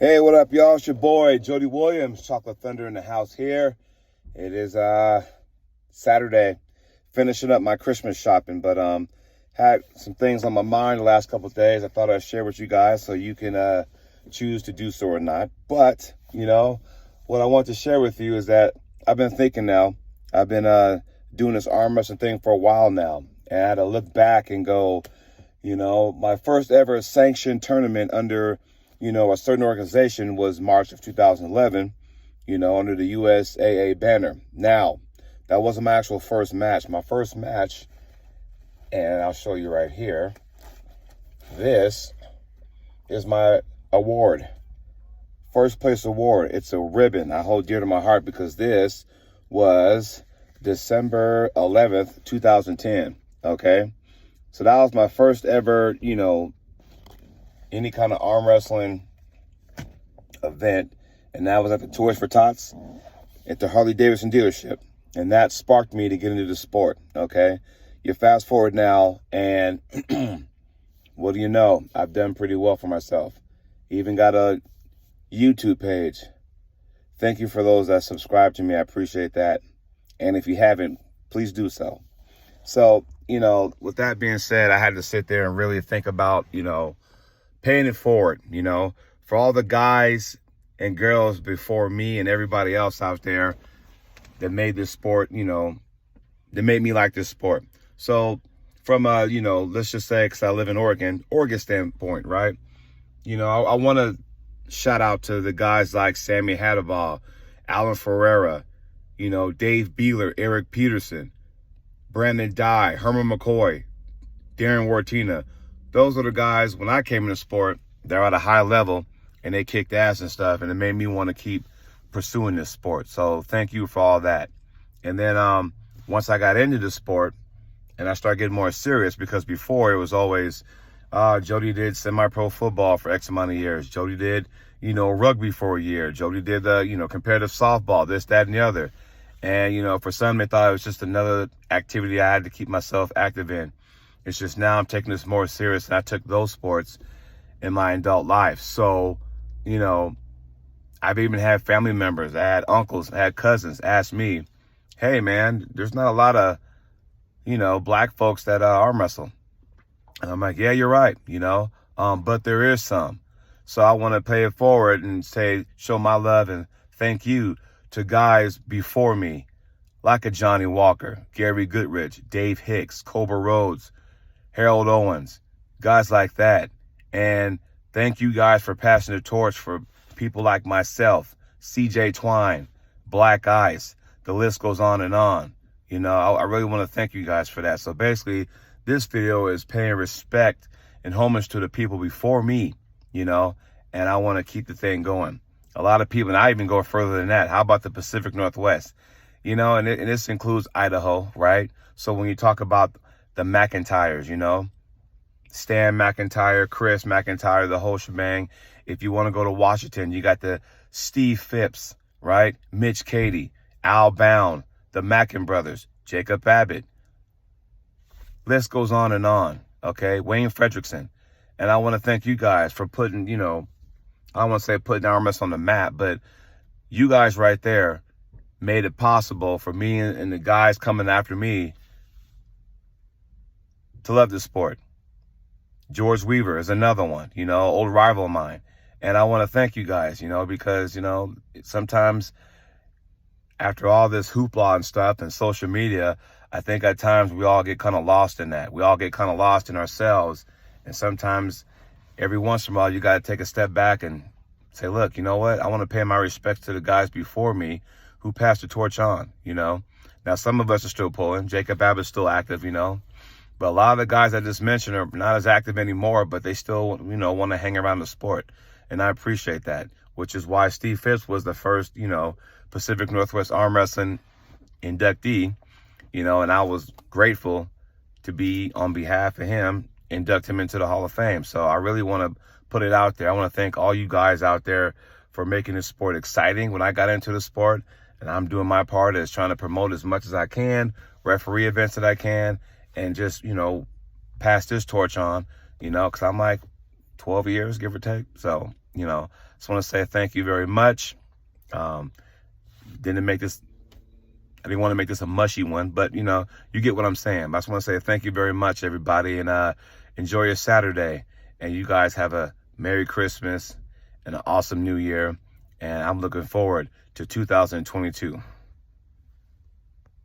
Hey, what up, y'all? It's your boy, Jody Williams, Chocolate Thunder in the house here. It is Saturday, finishing up my Christmas shopping, but had some things on my mind the last couple of days. I thought I'd share with you guys so you can choose to do so or not. But, what I want to share with you is that I've been thinking now. I've been doing this arm wrestling thing for a while now, and I had to look back and go, my first ever sanctioned tournament under a certain organization was March of 2011, under the USAA banner. Now, that wasn't my actual first match. My first match, and I'll show you right here, this is my award. First place award. It's a ribbon I hold dear to my heart because this was December 11th, 2010, okay? So that was my first ever, any kind of arm wrestling event, and that was at the Toys for Tots at the Harley-Davidson dealership, and that sparked me to get into the sport, okay? You fast forward now, and what do you know? I've done pretty well for myself. Even got a YouTube page. Thank you for those that subscribe to me. I appreciate that, and if you haven't, please do so. So, with that being said, I had to sit there and really think about, paying it forward, for all the guys and girls before me and everybody else out there that made this sport, that made me like this sport. So from let's just say, because I live in Oregon standpoint, right? I want to shout out to the guys like Sammy Hadabal, Alan Ferreira, Dave Beeler, Eric Peterson, Brandon Dye, Herman McCoy, Darren Wartina. Those are the guys, when I came in the sport, they're at a high level and they kicked ass and stuff, and it made me want to keep pursuing this sport. So thank you for all that. And then once I got into the sport and I started getting more serious, because before it was always, Jody did semi-pro football for X amount of years. Jody did, rugby for a year. Jody did the, competitive softball, this, that, and the other. And, for some, they thought it was just another activity I had to keep myself active in. It's just now I'm taking this more serious, and I took those sports in my adult life. So, I've even had family members, I had uncles, I had cousins ask me, hey, man, there's not a lot of, black folks that arm wrestle. And I'm like, yeah, you're right, but there is some. So I want to pay it forward and show my love and thank you to guys before me, like a Johnny Walker, Gary Goodrich, Dave Hicks, Cobra Rhodes, Harold Owens, guys like that. And thank you guys for passing the torch for people like myself, CJ Twine, Black Ice. The list goes on and on. I really want to thank you guys for that. So basically, this video is paying respect and homage to the people before me, and I want to keep the thing going. A lot of people, and I even go further than that. How about the Pacific Northwest? And this includes Idaho, right? So when you talk about the McIntyres, Stan McIntyre, Chris McIntyre, the whole shebang. If you want to go to Washington, you got the Steve Phipps, right? Mitch Cady, Al Bound, the Mackin brothers, Jacob Abbott. List goes on and on, okay? Wayne Fredrickson. And I want to thank you guys for putting, I don't want to say putting arm wrestling on the map, but you guys right there made it possible for me and the guys coming after me to love this sport. George Weaver is another one, old rival of mine. And I want to thank you guys, because, sometimes after all this hoopla and stuff and social media, I think at times we all get kind of lost in that. We all get kind of lost in ourselves. And sometimes every once in a while, you got to take a step back and say, look, you know what? I want to pay my respects to the guys before me who passed the torch on, Now, some of us are still pulling. Jacob Abbott's still active, But a lot of the guys I just mentioned are not as active anymore, but they still, want to hang around the sport. And I appreciate that, which is why Steve Phipps was the first, Pacific Northwest arm wrestling inductee, and I was grateful to be, on behalf of him, induct him into the Hall of Fame. So I really want to put it out there. I want to thank all you guys out there for making this sport exciting when I got into the sport. And I'm doing my part as trying to promote as much as I can, referee events that I can, and just, pass this torch on, because I'm like 12 years, give or take. So, just want to say thank you very much. Didn't make this, I didn't want to make this a mushy one, but you get what I'm saying. I just want to say thank you very much, everybody, and enjoy your Saturday. And you guys have a Merry Christmas and an awesome New Year. And I'm looking forward to 2022.